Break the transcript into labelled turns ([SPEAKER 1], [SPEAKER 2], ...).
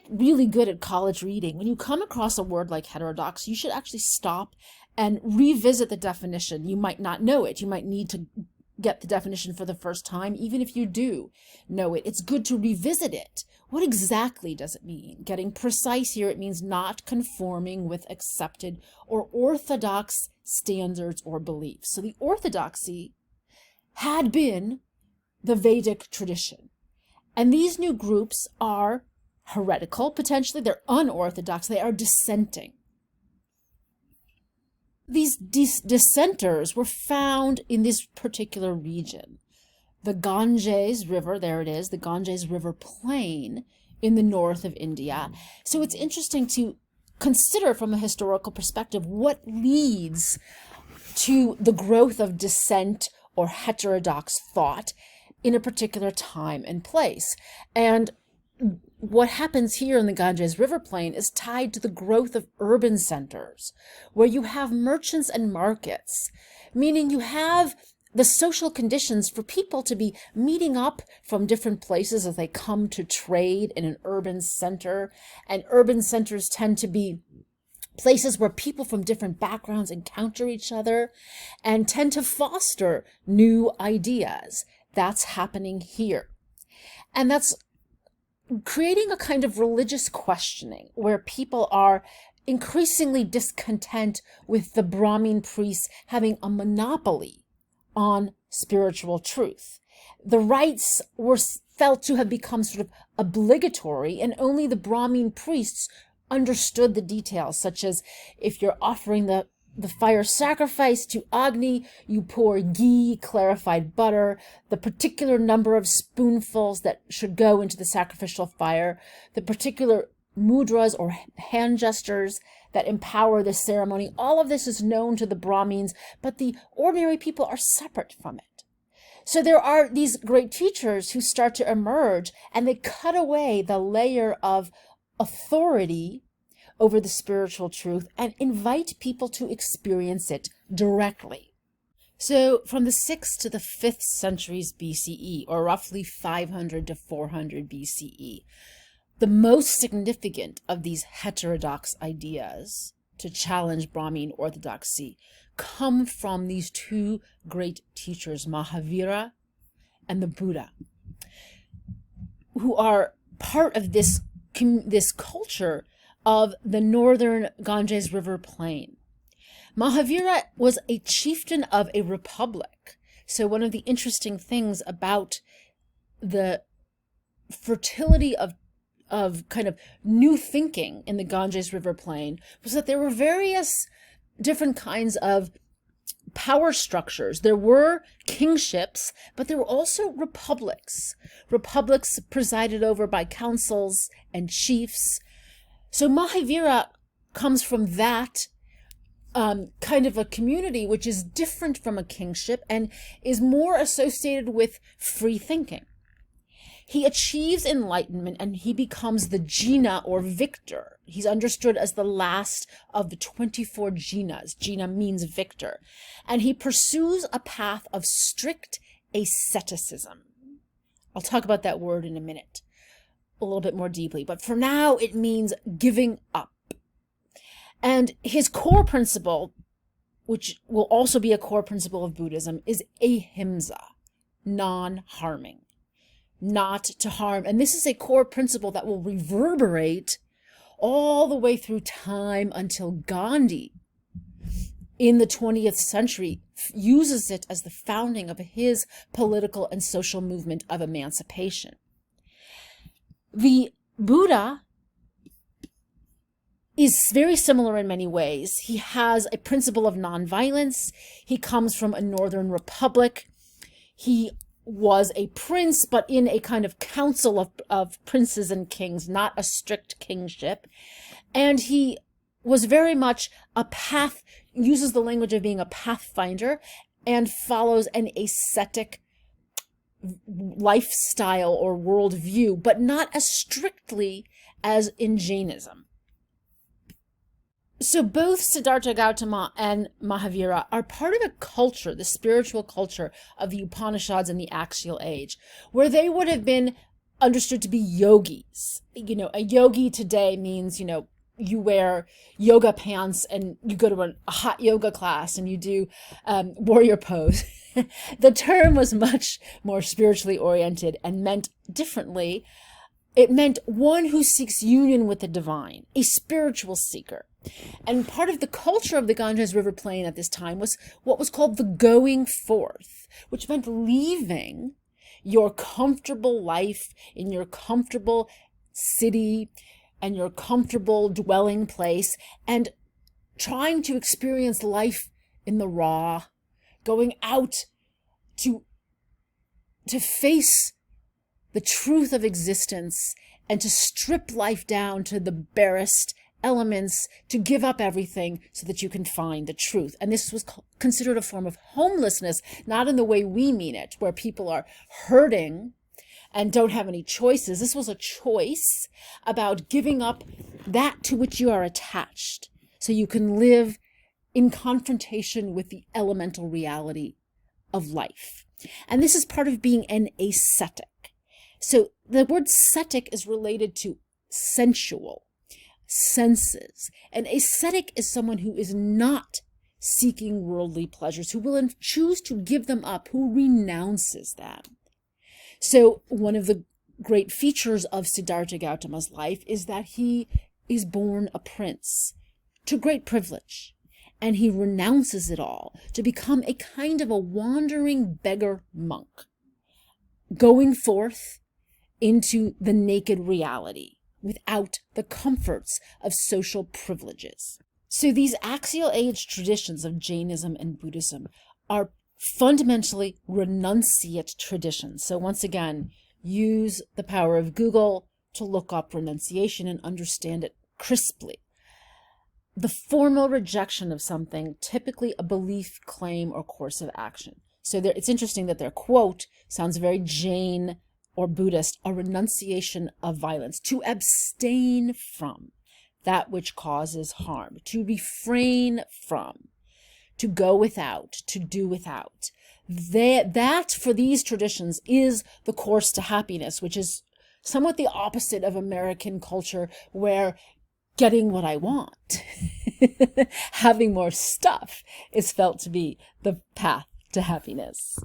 [SPEAKER 1] really good at college reading, when you come across a word like heterodox, you should actually stop and revisit the definition. You might not know it. You might need to get the definition for the first time, even if you do know it. It's good to revisit it. What exactly does it mean? Getting precise here, it means not conforming with accepted or orthodox standards or beliefs. So the orthodoxy had been the Vedic tradition. And these new groups are heretical, potentially. They're unorthodox. They are dissenting. These dissenters were found in this particular region. The Ganges River, there it is, the Ganges River plain in the north of India. So it's interesting to consider from a historical perspective what leads to the growth of dissent or heterodox thought in a particular time and place. And what happens here in the Ganges River plain is tied to the growth of urban centers, where you have merchants and markets, meaning you have the social conditions for people to be meeting up from different places as they come to trade in an urban center. And urban centers tend to be places where people from different backgrounds encounter each other and tend to foster new ideas. That's happening here. And that's creating a kind of religious questioning where people are increasingly discontent with the Brahmin priests having a monopoly on spiritual truth. The rites were felt to have become sort of obligatory, and only the Brahmin priests understood the details, such as if you're offering the fire sacrifice to Agni, you pour ghee, clarified butter, the particular number of spoonfuls that should go into the sacrificial fire, the particular mudras or hand gestures that empower the ceremony. All of this is known to the Brahmins, but the ordinary people are separate from it. So there are these great teachers who start to emerge, and they cut away the layer of authority over the spiritual truth and invite people to experience it directly. So from the 6th to the 5th centuries BCE, or roughly 500 to 400 BCE, the most significant of these heterodox ideas to challenge Brahmin orthodoxy come from these two great teachers, Mahavira and the Buddha, who are part of this culture of the northern Ganges River plain. Mahavira was a chieftain of a republic. So one of the interesting things about the fertility of kind of new thinking in the Ganges River plain was that there were various different kinds of power structures. There were kingships, but there were also republics. Republics presided over by councils and chiefs. So Mahavira comes from that kind of a community which is different from a kingship and is more associated with free thinking. He achieves enlightenment and he becomes the Jina or victor. He's understood as the last of the 24 Jinas. Jina means victor. And he pursues a path of strict asceticism. I'll talk about that word in a minute, a little bit more deeply. But for now, it means giving up. And his core principle, which will also be a core principle of Buddhism, is ahimsa, non-harming. Not to harm. And this is a core principle that will reverberate all the way through time until Gandhi in the 20th century uses it as the founding of his political and social movement of emancipation. The Buddha is very similar in many ways. He has a principle of nonviolence. He comes from a northern republic. He was a prince, but in a kind of council of princes and kings, not a strict kingship. And he was very much uses the language of being a pathfinder and follows an ascetic lifestyle or worldview, but not as strictly as in Jainism. So both Siddhartha Gautama and Mahavira are part of a culture, the spiritual culture of the Upanishads in the axial age, where they would have been understood to be yogis. You know, a yogi today means, you know, you wear yoga pants and you go to a hot yoga class and you do warrior pose. The term was much more spiritually oriented and meant differently. It meant one who seeks union with the divine, a spiritual seeker. And part of the culture of the Ganges River Plain at this time was what was called the going forth, which meant leaving your comfortable life in your comfortable city and your comfortable dwelling place and trying to experience life in the raw, going out to face the truth of existence and to strip life down to the barest elements, to give up everything so that you can find the truth. And this was considered a form of homelessness, not in the way we mean it, where people are hurting and don't have any choices. This was a choice about giving up that to which you are attached so you can live in confrontation with the elemental reality of life. And this is part of being an ascetic. So the word ascetic is related to sensual, senses. An ascetic is someone who is not seeking worldly pleasures, who will choose to give them up, who renounces them. So one of the great features of Siddhartha Gautama's life is that he is born a prince to great privilege, and he renounces it all to become a kind of a wandering beggar monk, going forth into the naked reality without the comforts of social privileges. So these axial age traditions of Jainism and Buddhism are fundamentally renunciate traditions. So once again, use the power of Google to look up renunciation and understand it crisply. The formal rejection of something, typically a belief, claim, or course of action. So it's interesting that their quote sounds very Jain or Buddhist, a renunciation of violence, to abstain from that which causes harm, to refrain from, to go without, to do without. That for these traditions is the course to happiness, which is somewhat the opposite of American culture, where getting what I want, having more stuff, is felt to be the path to happiness.